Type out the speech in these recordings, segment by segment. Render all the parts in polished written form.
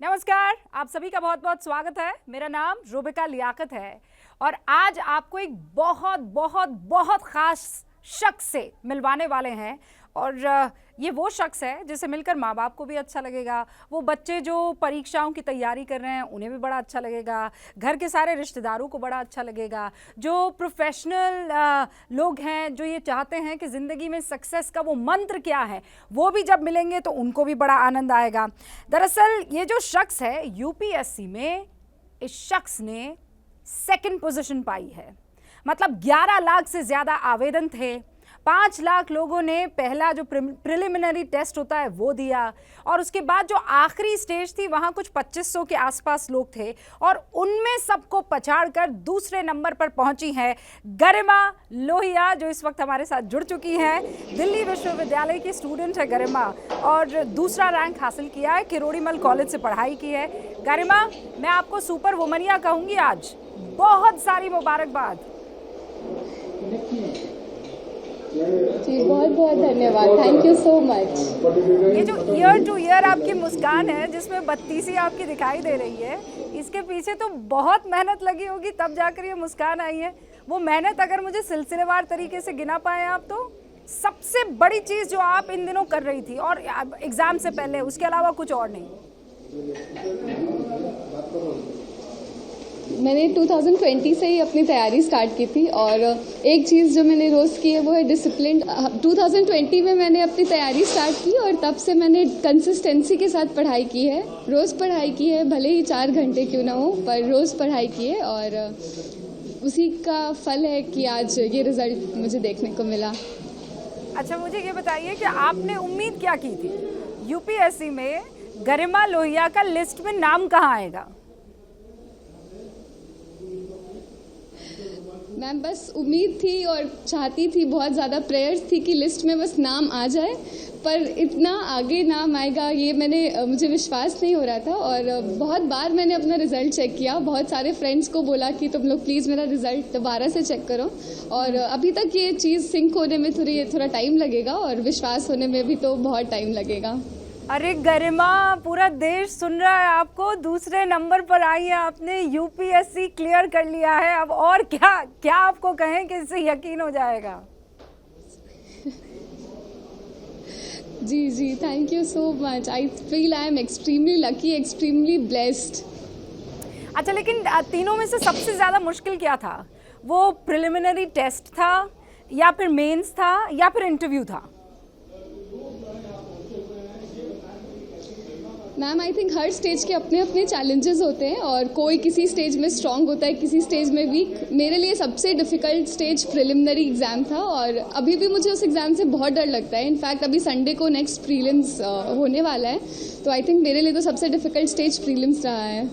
नमस्कार, आप सभी का बहुत बहुत स्वागत है। मेरा नाम रूबिका लियाकत है और आज आपको एक बहुत बहुत बहुत खास शख्स से मिलवाने वाले हैं। और ये वो शख्स है जिसे मिलकर माँ बाप को भी अच्छा लगेगा, वो बच्चे जो परीक्षाओं की तैयारी कर रहे हैं उन्हें भी बड़ा अच्छा लगेगा, घर के सारे रिश्तेदारों को बड़ा अच्छा लगेगा, जो प्रोफेशनल लोग हैं जो ये चाहते हैं कि ज़िंदगी में सक्सेस का वो मंत्र क्या है वो भी जब मिलेंगे तो उनको भी बड़ा आनंद आएगा। दरअसल ये जो शख्स है यूपीएससी में, इस शख्स ने सेकंड पोजीशन पाई है। मतलब 11 लाख से ज़्यादा आवेदन थे, 5 लाख लोगों ने पहला जो प्रिलिमिनरी टेस्ट होता है वो दिया और उसके बाद जो आखिरी स्टेज थी वहाँ कुछ 2500 के आसपास लोग थे और उनमें सबको पछाड़कर दूसरे नंबर पर पहुंची है गरिमा लोहिया, जो इस वक्त हमारे साथ जुड़ चुकी हैं। दिल्ली विश्वविद्यालय की स्टूडेंट है गरिमा और दूसरा रैंक हासिल किया है, किरोड़ीमल कॉलेज से पढ़ाई की है। गरिमा, मैं आपको सुपर वुमनिया कहूँगी आज। बहुत सारी मुबारकबाद। जी बहुत बहुत धन्यवाद, थैंक यू सो मच। ये जो ईयर टू ईयर आपकी मुस्कान है जिसमें 32 आपकी दिखाई दे रही है, इसके पीछे तो बहुत मेहनत लगी होगी तब जाकर ये मुस्कान आई है। वो मेहनत अगर मुझे सिलसिलेवार तरीके से गिना पाए आप तो सबसे बड़ी चीज़ जो आप इन दिनों कर रही थी और एग्ज़ाम से पहले, उसके अलावा कुछ और नहीं? मैंने 2020 से ही अपनी तैयारी स्टार्ट की थी और एक चीज़ जो मैंने रोज़ की है वो है डिसिप्लिन। 2020 में मैंने अपनी तैयारी स्टार्ट की और तब से मैंने कंसिस्टेंसी के साथ पढ़ाई की है, रोज़ पढ़ाई की है, भले ही 4 घंटे क्यों ना हो पर रोज़ पढ़ाई की है और उसी का फल है कि आज ये रिज़ल्ट मुझे देखने को मिला। अच्छा, मुझे ये बताइए कि आपने उम्मीद क्या की थी यूपीएससी में गरिमा लोहिया का लिस्ट में नाम कहाँ आएगा? मैम बस उम्मीद थी और चाहती थी, बहुत ज़्यादा प्रेयर्स थी कि लिस्ट में बस नाम आ जाए, पर इतना आगे नाम आएगा ये मुझे विश्वास नहीं हो रहा था। और बहुत बार मैंने अपना रिज़ल्ट चेक किया, बहुत सारे फ्रेंड्स को बोला कि तुम लोग प्लीज़ मेरा रिज़ल्ट दोबारा से चेक करो और अभी तक ये चीज़ सिंक होने में थोड़ा टाइम लगेगा और विश्वास होने में भी तो बहुत टाइम लगेगा। अरे गरिमा, पूरा देश सुन रहा है आपको, दूसरे नंबर पर आई है आपने, यूपीएससी क्लियर कर लिया है। अब और क्या क्या आपको कहें कि इससे यकीन हो जाएगा? जी thank you so much. I feel I am extremely lucky, extremely blessed. अच्छा, लेकिन तीनों में से सबसे ज़्यादा मुश्किल क्या था? वो प्रिलिमिनरी टेस्ट था या फिर मेंस था या फिर इंटरव्यू था? Ma'am I think her stage के अपने अपने चैलेंजेस होते हैं और कोई किसी स्टेज में स्ट्रांग होता है, किसी स्टेज में वीक। मेरे लिए सबसे डिफ़िकल्ट स्टेज प्रिलिमिनरी एग्ज़ाम था और अभी भी मुझे उस एग्ज़ाम से बहुत डर लगता है। इनफैक्ट अभी संडे को नेक्स्ट प्रीलिम्स होने वाला है, तो आई थिंक मेरे लिए तो सबसे डिफ़िकल्ट स्टेज प्रीलिम्स रहा है।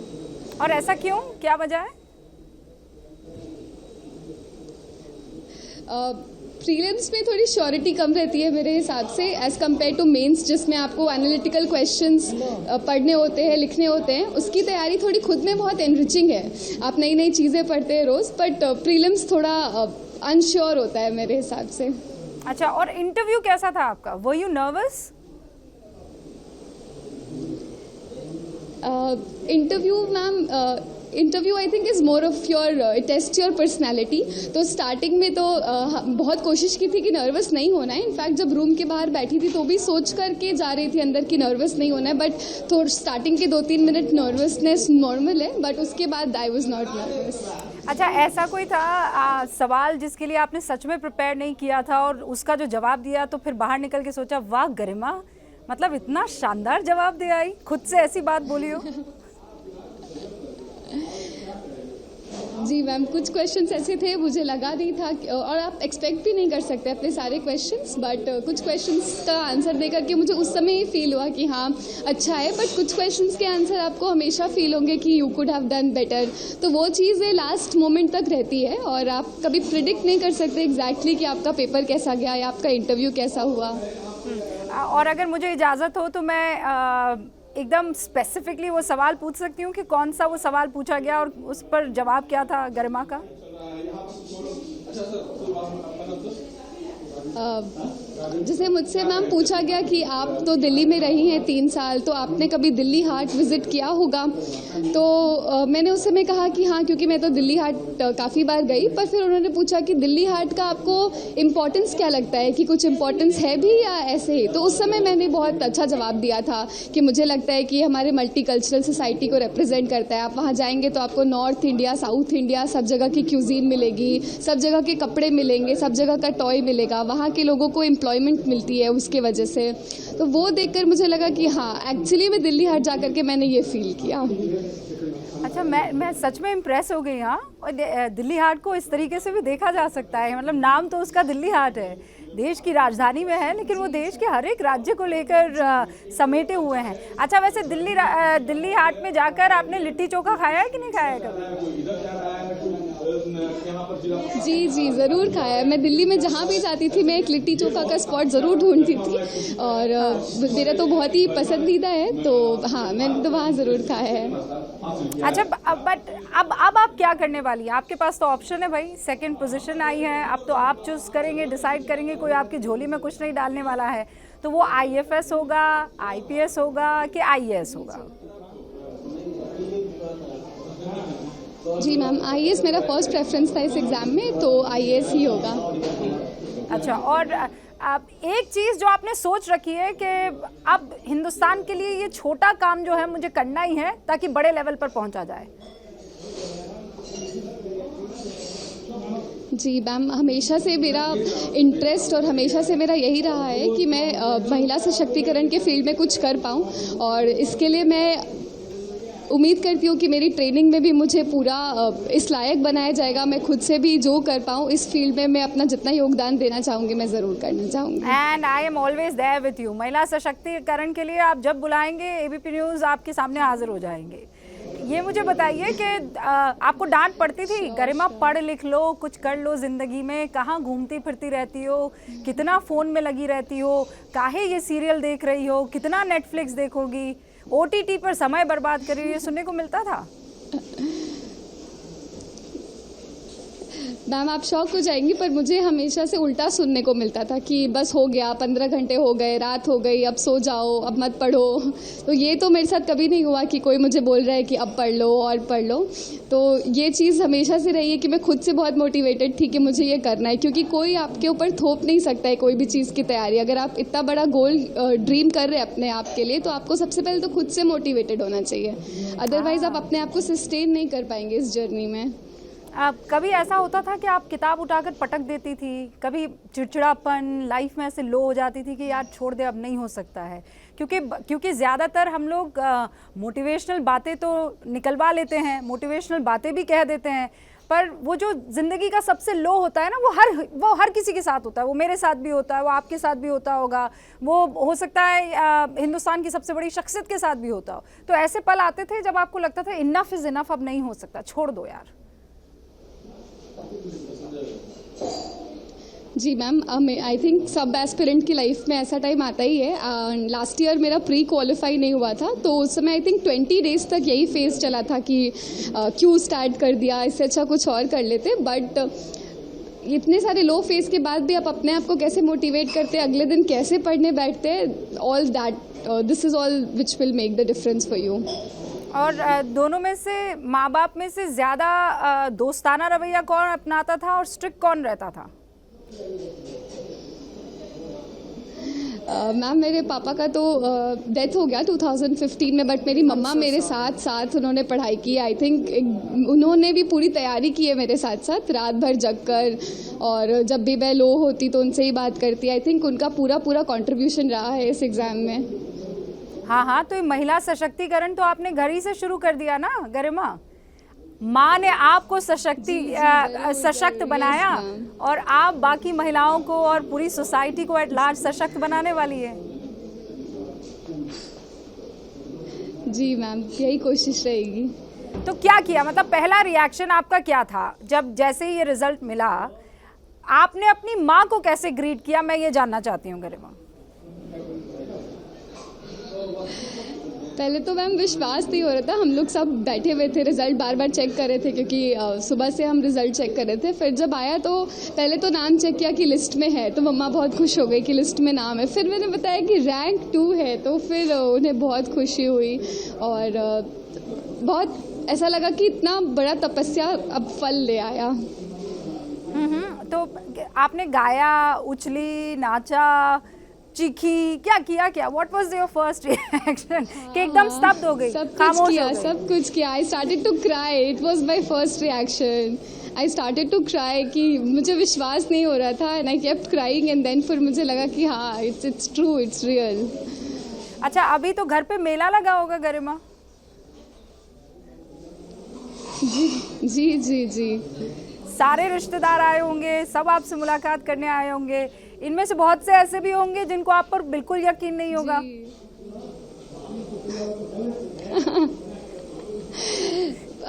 और ऐसा क्यों, क्या वजह है? प्रीलिम्स में थोड़ी श्योरिटी कम रहती है मेरे हिसाब से एज़ कम्पेयर टू मेंस, जिसमें आपको एनालिटिकल क्वेश्चंस पढ़ने होते हैं, लिखने होते हैं। उसकी तैयारी थोड़ी खुद में बहुत एनरिचिंग है, आप नई नई चीज़ें पढ़ते हैं रोज़, बट प्रीलिम्स थोड़ा अनश्योर होता है मेरे हिसाब से। अच्छा, और इंटरव्यू कैसा था आपका? Were you nervous? Interview ma'am, interview I think is more of your test your personality. तो स्टार्टिंग में तो बहुत कोशिश की थी कि नर्वस नहीं होना है। इनफैक्ट जब रूम के बाहर बैठी थी तो भी सोच करके जा रही थी अंदर कि नर्वस नहीं होना है, बट तो स्टार्टिंग के 2-3 मिनट नर्वसनेस नॉर्मल है, बट उसके बाद आई वॉज नॉट नर्वस। अच्छा, ऐसा कोई था सवाल जिसके लिए आपने सच में प्रिपेयर नहीं किया था और उसका जो जवाब दिया तो फिर बाहर निकल के सोचा वाह गरिमा, मतलब इतना शानदार जवाब दे आई, खुद से ऐसी बात बोली हो? जी मैम, कुछ क्वेश्चंस ऐसे थे मुझे लगा नहीं था और आप एक्सपेक्ट भी नहीं कर सकते अपने सारे क्वेश्चंस, बट कुछ क्वेश्चंस का आंसर देकर के मुझे उस समय ही फील हुआ कि हाँ अच्छा है, बट कुछ क्वेश्चंस के आंसर आपको हमेशा फील होंगे कि you could have done better. तो वो चीज़ें लास्ट मोमेंट तक रहती है और आप कभी प्रिडिक्ट नहीं कर सकते एग्जैक्टली कि आपका पेपर कैसा गया या आपका इंटरव्यू कैसा हुआ। और अगर मुझे इजाज़त हो तो मैं एकदम स्पेसिफिकली वो सवाल पूछ सकती हूँ कि कौन सा वो सवाल पूछा गया और उस पर जवाब क्या था गरिमा का? जैसे मुझसे मैम पूछा गया कि आप तो दिल्ली में रही हैं 3 साल, तो आपने कभी दिल्ली हाट विज़िट किया होगा? तो मैंने उस समय कहा कि हाँ, क्योंकि मैं तो दिल्ली हाट काफ़ी बार गई। पर फिर उन्होंने पूछा कि दिल्ली हाट का आपको इम्पोर्टेंस क्या लगता है, कि कुछ इम्पोर्टेंस है भी या ऐसे ही? तो उस समय मैंने बहुत अच्छा जवाब दिया था कि मुझे लगता है कि हमारे मल्टी कल्चरल सोसाइटी को रिप्रेजेंट करता है। आप वहाँ जाएंगे तो आपको नॉर्थ इंडिया, साउथ इंडिया, सब जगह की क्यूजीन मिलेगी, सब जगह के कपड़े मिलेंगे, सब जगह का टॉय मिलेगा, वहाँ के लोगों को एम्प्लॉयमेंट मिलती है उसके वजह से। तो वो देखकर मुझे लगा कि हाँ, एक्चुअली मैं दिल्ली हाट जा कर के मैंने ये फील किया। अच्छा, मैं सच में इम्प्रेस हो गई। हाँ, और दिल्ली हाट को इस तरीके से भी देखा जा सकता है। मतलब नाम तो उसका दिल्ली हाट है, देश की राजधानी में है, लेकिन वो देश के हर एक राज्य को लेकर समेटे हुए हैं। अच्छा, वैसे दिल्ली हाट में जाकर आपने लिट्टी चोखा खाया है कि नहीं खाया है कभी? जी जी, ज़रूर खाया है। मैं दिल्ली में जहाँ भी जाती थी मैं एक लिट्टी चोखा का स्पॉट ज़रूर ढूंढती थी, और मेरा तो बहुत ही पसंदीदा है। तो हाँ, मैंने तो वहाँ ज़रूर खाया है। अच्छा, बट अब आप क्या करने वाली हैं? आपके पास तो ऑप्शन है भाई, सेकंड पोजीशन आई है, अब तो आप चूज करेंगे, डिसाइड करेंगे, कोई आपकी झोली में कुछ नहीं डालने वाला है। तो वो IFS होगा, IPS होगा कि IAS होगा? जी मैम, IAS मेरा फर्स्ट प्रेफरेंस था इस एग्ज़ाम में, तो IAS ही होगा। अच्छा, और अब एक चीज़ जो आपने सोच रखी है कि अब हिंदुस्तान के लिए ये छोटा काम जो है मुझे करना ही है ताकि बड़े लेवल पर पहुंचा जाए। जी मैम, हमेशा से मेरा इंटरेस्ट और हमेशा से मेरा यही रहा है कि मैं महिला सशक्तिकरण के फील्ड में कुछ कर पाऊँ, और इसके लिए मैं उम्मीद करती हूँ कि मेरी ट्रेनिंग में भी मुझे पूरा इस लायक बनाया जाएगा। मैं खुद से भी जो कर पाऊँ इस फील्ड में, मैं अपना जितना योगदान देना चाहूँगी मैं ज़रूर करना चाहूँगी। And I am always there with you. महिला सशक्तिकरण के लिए आप जब बुलाएंगे ABP न्यूज़ आपके सामने हाजिर हो जाएंगे। ये मुझे बताइए कि आपको डांट पड़ती थी, गरिमा पढ़ लिख लो, कुछ कर लो ज़िंदगी में, कहाँ घूमती फिरती रहती हो, कितना फ़ोन में लगी रहती हो, काहे ये सीरियल देख रही हो, कितना नेटफ्लिक्स देखोगी, OTT पर समय बर्बाद कर रही हो, ये सुनने को मिलता था? मैम, आप शॉक हो जाएंगी, पर मुझे हमेशा से उल्टा सुनने को मिलता था कि बस हो गया, 15 घंटे हो गए, रात हो गई, अब सो जाओ, अब मत पढ़ो। तो ये तो मेरे साथ कभी नहीं हुआ कि कोई मुझे बोल रहा है कि अब पढ़ लो और पढ़ लो। तो ये चीज़ हमेशा से रही है कि मैं खुद से बहुत मोटिवेटेड थी कि मुझे ये करना है, क्योंकि कोई आपके ऊपर थोप नहीं सकता है कोई भी चीज़ की तैयारी। अगर आप इतना बड़ा गोल ड्रीम कर रहे हैं अपने आप के लिए, तो आपको सबसे पहले तो खुद से मोटिवेटेड होना चाहिए, अदरवाइज़ आप अपने आप को सस्टेन नहीं कर पाएंगे इस जर्नी में। कभी ऐसा होता था कि आप किताब उठाकर पटक देती थी, कभी चिड़चिड़ापन लाइफ में ऐसे लो हो जाती थी कि यार छोड़ दे, अब नहीं हो सकता है? क्योंकि ज़्यादातर हम लोग मोटिवेशनल बातें तो निकलवा लेते हैं, मोटिवेशनल बातें भी कह देते हैं, पर वो जो ज़िंदगी का सबसे लो होता है ना, वो हर किसी के साथ होता है। वो मेरे साथ भी होता है, वो आपके साथ भी होता होगा, वो हो सकता है हिंदुस्तान की सबसे बड़ी शख्सियत के साथ भी होता हो। तो ऐसे पल आते थे जब आपको लगता था इनफ इज़ इनफ, अब नहीं हो सकता, छोड़ दो यार? जी मैम, आई थिंक सब एस्पिरेंट की लाइफ में ऐसा टाइम आता ही है। लास्ट ईयर मेरा प्री क्वालिफाई नहीं हुआ था, तो उस समय आई थिंक 20 डेज तक यही फेज चला था कि क्यों स्टार्ट कर दिया, इससे अच्छा कुछ और कर लेते। बट इतने सारे लो फेज के बाद भी आप अपने आप को कैसे मोटिवेट करते, अगले दिन कैसे पढ़ने बैठते, all that, this is all which will make the difference for you. और दोनों में से, माँ बाप में से ज़्यादा दोस्ताना रवैया कौन अपनाता था और स्ट्रिक्ट कौन रहता था? मैम, मेरे पापा का तो डेथ हो गया 2015 में, बट मेरी मम्मा मेरे साथ उन्होंने पढ़ाई की। आई थिंक उन्होंने भी पूरी तैयारी की है मेरे साथ साथ, रात भर जग कर, और जब भी मैं लो होती तो उनसे ही बात करती। आई थिंक उनका पूरा कंट्रीब्यूशन रहा है इस एग्ज़ाम में। हाँ, तो ये महिला सशक्तिकरण तो आपने घर ही से शुरू कर दिया ना गरिमा? माँ ने आपको सशक्त बनाया, और आप बाकी महिलाओं को और पूरी सोसाइटी को एट लार्ज सशक्त बनाने वाली है। जी मैम, यही कोशिश रहेगी। तो क्या किया, मतलब पहला रिएक्शन आपका क्या था जब जैसे ही ये रिजल्ट मिला? आपने अपनी माँ को कैसे ग्रीट किया, मैं ये जानना चाहती हूँ गरिमा। पहले तो मैम विश्वास नहीं हो रहा था। हम लोग सब बैठे हुए थे, रिज़ल्ट बार बार चेक कर रहे थे क्योंकि सुबह से हम रिज़ल्ट चेक कर रहे थे। फिर जब आया तो पहले तो नाम चेक किया कि लिस्ट में है, तो मम्मा बहुत खुश हो गई कि लिस्ट में नाम है। फिर मैंने बताया कि रैंक 2 है, तो फिर उन्हें बहुत खुशी हुई और बहुत ऐसा लगा कि इतना बड़ा तपस्या अब फल ले आया। तो आपने गाया, उछली, नाचा, चीखी, क्या किया? क्या what was your first reaction कि एकदम स्तब्ध हो गई, खामोश हो गई? सब कुछ किया। I started to cry, it was my first reaction. I started to cry कि मुझे विश्वास नहीं हो रहा था, and I kept crying and then फिर मुझे लगा कि हाँ, इट्स ट्रू, इट्स रियल। अच्छा, अभी तो घर पे मेला लगा होगा गरिमा? जी जी जी। सारे रिश्तेदार आए होंगे, सब आपसे मुलाकात करने आए होंगे। इनमें से बहुत से ऐसे भी होंगे जिनको आप पर बिल्कुल यकीन नहीं होगा।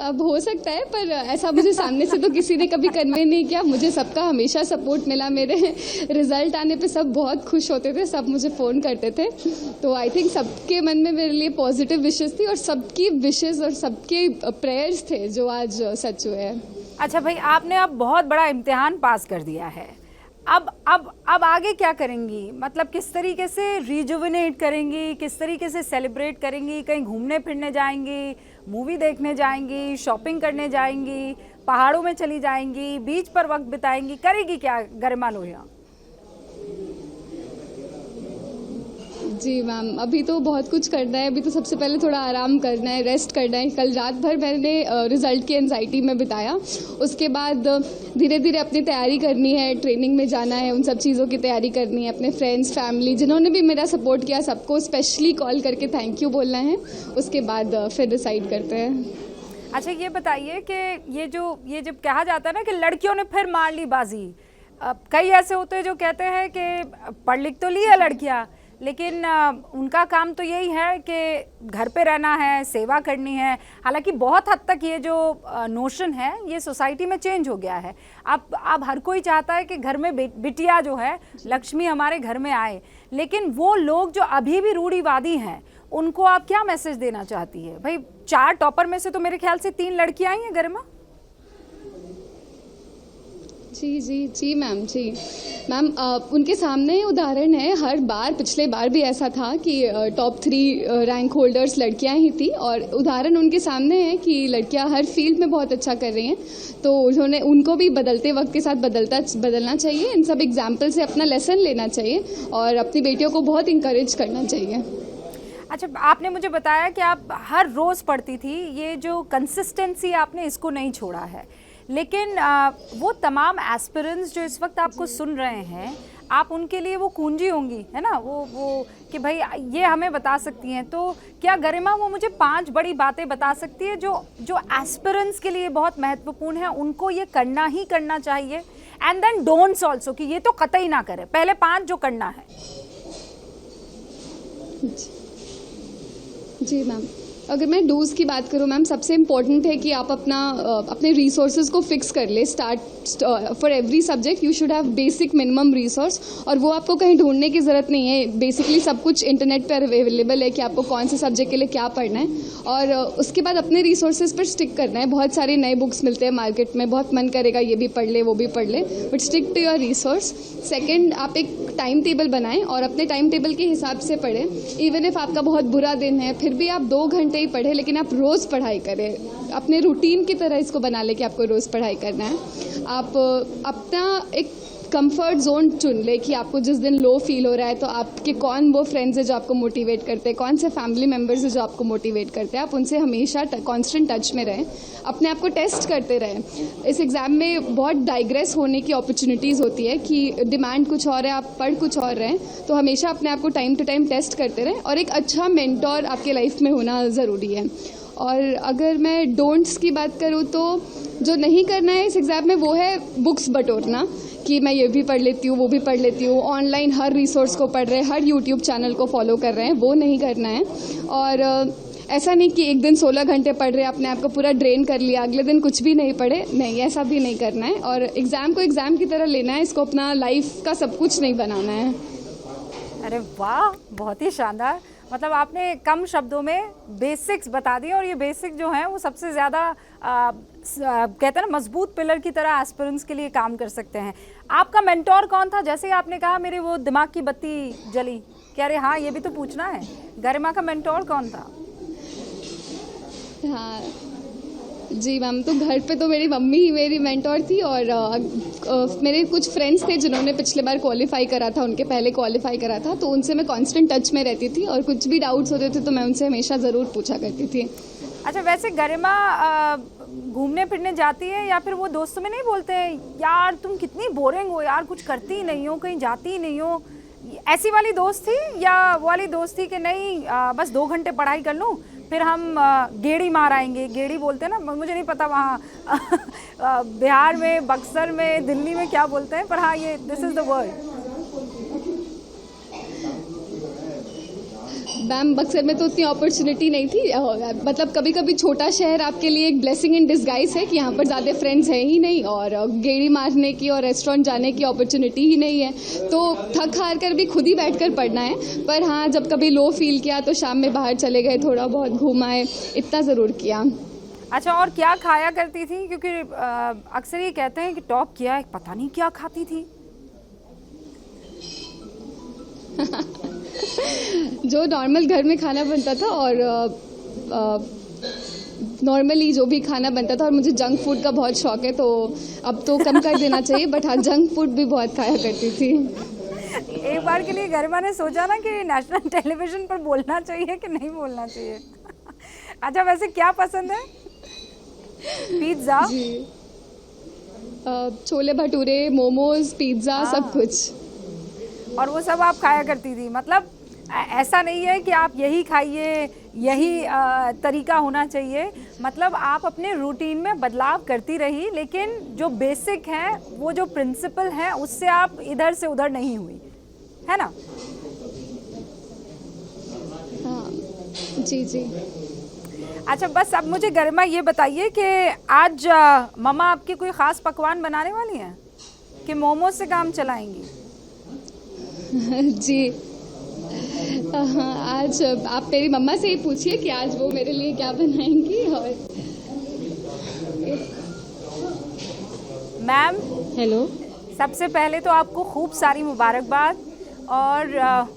अब हो सकता है, पर ऐसा मुझे सामने से तो किसी ने कभी कन्वे नहीं किया। मुझे सबका हमेशा सपोर्ट मिला। मेरे रिजल्ट आने पे सब बहुत खुश होते थे, सब मुझे फ़ोन करते थे। तो आई थिंक सबके मन में मेरे लिए पॉजिटिव विशेस थी और सबकी विशेस और सबके प्रेयर्स थे जो आज सच हुए हैं। अच्छा भाई, आपने अब बहुत बड़ा इम्तिहान पास कर दिया है। अब आगे क्या करेंगी? मतलब किस तरीके से रिजुविनेट करेंगी, किस तरीके से सेलिब्रेट करेंगी? कहीं घूमने फिरने जाएंगी, मूवी देखने जाएंगी, शॉपिंग करने जाएंगी, पहाड़ों में चली जाएंगी, बीच पर वक्त बिताएंगी? करेगी क्या गरिमा लोहिया? जी मैम, अभी तो बहुत कुछ करना है। अभी तो सबसे पहले थोड़ा आराम करना है, रेस्ट करना है। कल रात भर मैंने रिज़ल्ट की एंजाइटी में बिताया। उसके बाद धीरे धीरे अपनी तैयारी करनी है, ट्रेनिंग में जाना है, उन सब चीज़ों की तैयारी करनी है। अपने फ्रेंड्स, फैमिली जिन्होंने भी मेरा सपोर्ट किया, सबको स्पेशली कॉल करके थैंक यू बोलना है। उसके बाद फिर डिसाइड करते हैं। अच्छा, ये बताइए कि ये जब कहा जाता है ना कि लड़कियों ने फिर मार ली बाजी, कई ऐसे होते हैं जो कहते हैं कि पढ़ लिख तो ली है लड़कियाँ, लेकिन उनका काम तो यही है कि घर पे रहना है, सेवा करनी है। हालांकि बहुत हद तक ये जो नोशन है ये सोसाइटी में चेंज हो गया है। अब हर कोई चाहता है कि घर में बिटिया जो है, लक्ष्मी हमारे घर में आए। लेकिन वो लोग जो अभी भी रूढ़िवादी हैं, उनको आप क्या मैसेज देना चाहती है? भाई 4 टॉपर में से तो मेरे ख्याल से 3 लड़कियां आई हैं गरिमा। जी जी जी मैम, जी मैम, उनके सामने उदाहरण है। हर बार, पिछले बार भी ऐसा था कि टॉप 3 रैंक होल्डर्स लड़कियां ही थी और उदाहरण उनके सामने है कि लड़कियां हर फील्ड में बहुत अच्छा कर रही हैं। तो उनको भी बदलते वक्त के साथ बदलना चाहिए। इन सब एग्जाम्पल से अपना लेसन लेना चाहिए और अपनी बेटियों को बहुत इंकरेज करना चाहिए। अच्छा, आपने मुझे बताया कि आप हर रोज़ पढ़ती थी। ये जो कंसिस्टेंसी आपने इसको नहीं छोड़ा है, लेकिन वो तमाम एस्पिरेंट्स जो इस वक्त आपको सुन रहे हैं, आप उनके लिए वो कुंजी होंगी, है ना? वो कि भाई ये हमें बता सकती हैं। तो क्या गरिमा वो मुझे 5 बड़ी बातें बता सकती है जो एस्पिरेंट्स के लिए बहुत महत्वपूर्ण है, उनको ये करना ही करना चाहिए, एंड देन डोंट्स ऑल्सो कि ये तो कतई ना करें, पहले 5 जो करना है? जी मैम, अगर मैं डूज़ की बात करूँ मैम, सबसे इम्पॉर्टेंट है कि आप अपने रिसोर्सेज को फिक्स कर ले। For every subject you should have basic minimum resource, और वो आपको कहीं ढूंढने की ज़रूरत नहीं है। बेसिकली सब कुछ इंटरनेट पर अवेलेबल है कि आपको कौन से सब्जेक्ट के लिए क्या पढ़ना है, और उसके बाद अपने रिसोर्सेज पर स्टिक करना है। बहुत सारे नए बुक्स मिलते हैं मार्केट में, बहुत मन करेगा ये भी पढ़ ले वो भी पढ़ ले, but stick to your resource. Second, आप एक टाइम टेबल बनाएं और अपने टाइम टेबल के हिसाब से पढ़ें। इवन इफ आपका बहुत बुरा दिन है, फिर भी आप 2 घंटे ही पढ़ें, लेकिन आप रोज़ पढ़ाई करें। अपने रूटीन की तरह इसको बना ले कि आपको रोज़ पढ़ाई करना है। आप अपना एक कंफर्ट जोन चुन ले कि आपको जिस दिन लो फील हो रहा है तो आपके कौन वो फ्रेंड्स है जो आपको मोटिवेट करते हैं, कौन से फैमिली मेम्बर्स है जो आपको मोटिवेट करते हैं। आप उनसे हमेशा कांस्टेंट टच में रहें, अपने आप को टेस्ट करते रहें। इस एग्ज़ाम में बहुत डाइग्रेस होने की अपॉर्चुनिटीज़ होती है कि डिमांड कुछ और है, आप पढ़ कुछ और रहे हैं। तो हमेशा अपने आप को टाइम टू टाइम टेस्ट करते रहें, और एक अच्छा मेंटोर आपके लाइफ में होना ज़रूरी है। और अगर मैं डोंट्स की बात करूँ तो जो नहीं करना है इस एग्ज़ाम में वो है बुक्स बटोरना, कि मैं ये भी पढ़ लेती हूँ वो भी पढ़ लेती हूँ, ऑनलाइन हर रिसोर्स को पढ़ रहे हैं, हर यूट्यूब चैनल को फॉलो कर रहे हैं, वो नहीं करना है। और ऐसा नहीं कि एक दिन 16 घंटे पढ़ रहे हैं, अपने आप को पूरा ड्रेन कर लिया, अगले दिन कुछ भी नहीं पढ़े, नहीं, ऐसा भी नहीं करना है। और एग्ज़ाम को एग्ज़ाम की तरह लेना है, इसको अपना लाइफ का सब कुछ नहीं बनाना है। अरे वाह, बहुत ही शानदार, मतलब आपने कम शब्दों में बेसिक्स बता दिए, और ये बेसिक जो हैं वो सबसे ज़्यादा कहते हैं ना मजबूत पिलर की तरह एस्पिरेंट्स के लिए काम कर सकते हैं। आपका मेंटोर कौन था? जैसे ही आपने कहा मेरे वो दिमाग की बत्ती जली कि अरे हाँ ये भी तो पूछना है, गरिमा का मेंटोर कौन था? हाँ जी मैम, तो घर पे तो मेरी मम्मी ही मेरी मेंटोर थी, और मेरे कुछ फ्रेंड्स थे जिन्होंने पिछले बार क्वालिफाई करा था, उनके पहले क्वालिफाई करा था, तो उनसे मैं कांस्टेंट टच में रहती थी, और कुछ भी डाउट्स होते थे तो मैं उनसे हमेशा ज़रूर पूछा करती थी। अच्छा, वैसे गरिमा घूमने फिरने जाती है या फिर वो दोस्तों में नहीं बोलते हैं यार तुम कितनी बोरिंग हो यार, कुछ करती ही नहीं हो, कहीं जाती ही नहीं हो, ऐसी वाली दोस्त थी? या वो वाली दोस्त थी कि नहीं बस 2 घंटे पढ़ाई कर लूँ फिर हम गेड़ी मार आएंगे? गेड़ी बोलते हैं ना, मुझे नहीं पता वहाँ बिहार में, बक्सर में, दिल्ली में क्या बोलते हैं, पर हाँ ये this is the word. Ma'am Buxar में तो उतनी अपॉर्चुनिटी नहीं थी, मतलब कभी कभी छोटा शहर आपके लिए एक ब्लेसिंग इन डिस्गाइज है कि यहाँ पर ज़्यादा फ्रेंड्स हैं ही नहीं, और गेड़ी मारने की और रेस्टोरेंट जाने की अपॉर्चुनिटी ही नहीं है, तो थक हार कर भी खुद ही बैठकर पढ़ना है। पर हाँ, जब कभी लो फील किया तो शाम में बाहर चले गए, थोड़ा बहुत घूम आए, इतना ज़रूर किया। अच्छा, और क्या खाया करती थी? क्योंकि अक्सर ये कहते हैं कि टॉप किया है, पता नहीं क्या खाती थी। जो नॉर्मल घर में खाना बनता था, और नॉर्मली जो भी खाना बनता था, और मुझे जंक फूड का बहुत शौक है, तो अब तो कम कर देना चाहिए, बट हाँ जंक फूड भी बहुत खाया करती थी। एक बार के लिए गरिमा ने सोचा ना कि नेशनल टेलीविजन पर बोलना चाहिए कि नहीं बोलना चाहिए। अच्छा, वैसे क्या पसंद है? पिज्ज़ा? जी, छोले भटूरे, मोमोज, पिज्ज़ा, सब कुछ। और वो सब आप खाया करती थी? मतलब ऐसा नहीं है कि आप यही खाइए, यही तरीका होना चाहिए, मतलब आप अपने रूटीन में बदलाव करती रही, लेकिन जो बेसिक है, वो जो प्रिंसिपल है, उससे आप इधर से उधर नहीं हुई, है ना? हाँ जी जी। अच्छा, बस अब मुझे गरिमा ये बताइए कि आज मम्मा आपकी कोई ख़ास पकवान बनाने वाली हैं कि मोमोज से काम चलाएंगी? जी हाँ, आज आप मेरी मम्मा से ही पूछिए कि आज वो मेरे लिए क्या बनाएंगी। और मैम हेलो, सबसे पहले तो आपको खूब सारी मुबारकबाद, और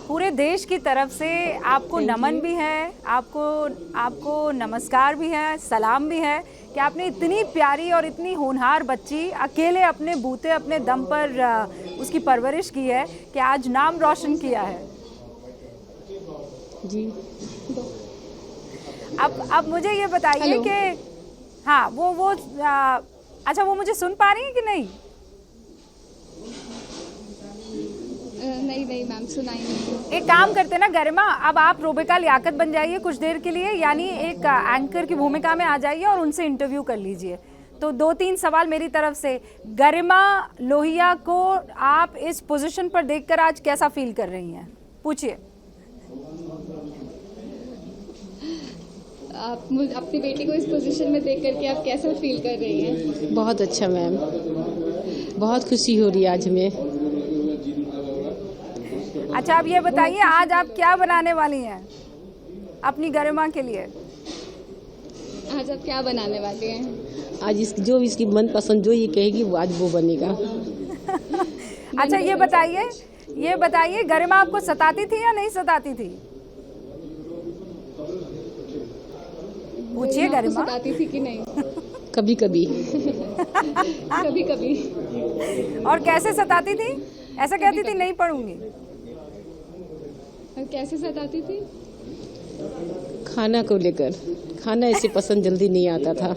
पूरे देश की तरफ से आपको नमन भी है, आपको नमस्कार भी है, सलाम भी है कि आपने इतनी प्यारी और इतनी होनहार बच्ची अकेले अपने बूते अपने दम पर उसकी परवरिश की है कि आज नाम रोशन किया है जी। अब मुझे ये बताइए कि हाँ वो अच्छा, वो मुझे सुन पा रही हैं कि नहीं? नहीं मैम, सुनाई नहीं। एक काम करते ना गरिमा, अब आप रोबिका लियाकत बन जाइए कुछ देर के लिए, यानी एक एंकर की भूमिका में आ जाइए और उनसे इंटरव्यू कर लीजिए। तो 2-3 सवाल मेरी तरफ से। गरिमा लोहिया को आप इस पोजीशन पर देखकर आज कैसा फील कर रही हैं? पूछिए। आप अपनी बेटी को इस पोजीशन में देख करके आप कैसा फील कर रही हैं? बहुत अच्छा मैम, बहुत खुशी हो रही है आज हमें। अच्छा, अब ये बताइए आज आप क्या बनाने वाली हैं अपनी गरिमा के लिए? आज आप क्या बनाने वाली हैं? आज जो इसकी मनपसंद जो ये कहेगी वो आज वो बनेगा। अच्छा, ये बताइए गरिमा आपको सताती थी या नहीं सताती थी? पूछिए गरिमा। सताती थी कि नहीं? कभी कभी। कभी कभी। और कैसे सताती थी? ऐसा कहती थी नहीं पढ़ूंगी? और कैसे सताती थी? खाना को लेकर, खाना ऐसे पसंद जल्दी नहीं आता था।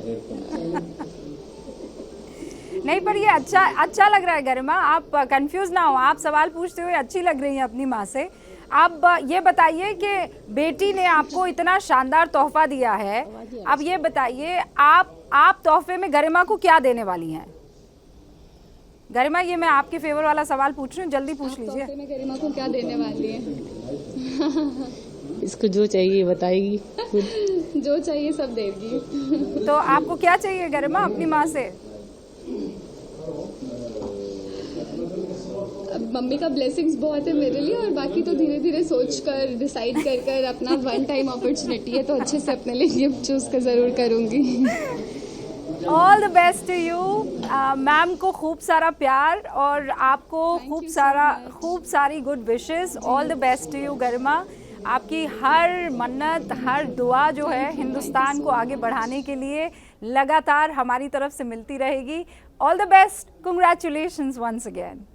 नहीं, पर ये अच्छा लग रहा है गरिमा, आप कंफ्यूज ना हो, आप सवाल पूछते हुए अच्छी लग रही हैं अपनी माँ से। अब ये बताइए कि बेटी ने आपको इतना शानदार तोहफा दिया है, अब ये बताइए आप तोहफे में गरिमा को क्या देने वाली हैं? गरिमा, ये मैं आपके फेवर वाला सवाल पूछ रही हूँ, जल्दी पूछ लीजिए। तोहफे में गरिमा को क्या देने वाली हैं? इसको जो चाहिए बताएगी, जो चाहिए सब देगी। तो आपको क्या चाहिए गरिमा अपनी माँ से? अब मम्मी का ब्लेसिंग्स बहुत है मेरे लिए, और बाकी तो धीरे धीरे सोच कर डिसाइड कर कर अपना वन टाइम अपॉर्चुनिटी है तो अच्छे से अपने लिए गिफ्ट चूज कर ज़रूर करूँगी। All the best to you. Ma'am को खूब सारा प्यार और आपको Thank खूब you so सारा much. खूब सारी good wishes. All the best to you Garima. आपकी हर मन्नत, हर दुआ जो है हिंदुस्तान को आगे बढ़ाने के लिए लगातार हमारी तरफ से मिलती रहेगी। All the best, congratulations once again.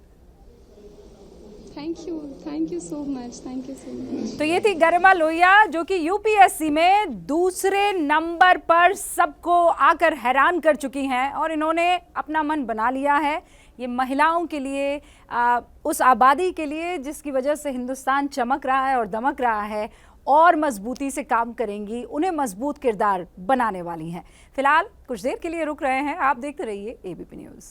Thank you so much, thank you so much. तो ये थी गरिमा लोहिया जो कि यूपीएससी में दूसरे नंबर पर सबको आकर हैरान कर चुकी हैं और इन्होंने अपना मन बना लिया है। ये महिलाओं के लिए, उस आबादी के लिए जिसकी वजह से हिंदुस्तान चमक रहा है और दमक रहा है, और मजबूती से काम करेंगी, उन्हें मजबूत किरदार बनाने वाली हैं। फिलहाल कुछ देर के लिए रुक रहे हैं। आप देखते रहिए एबीपी न्यूज़।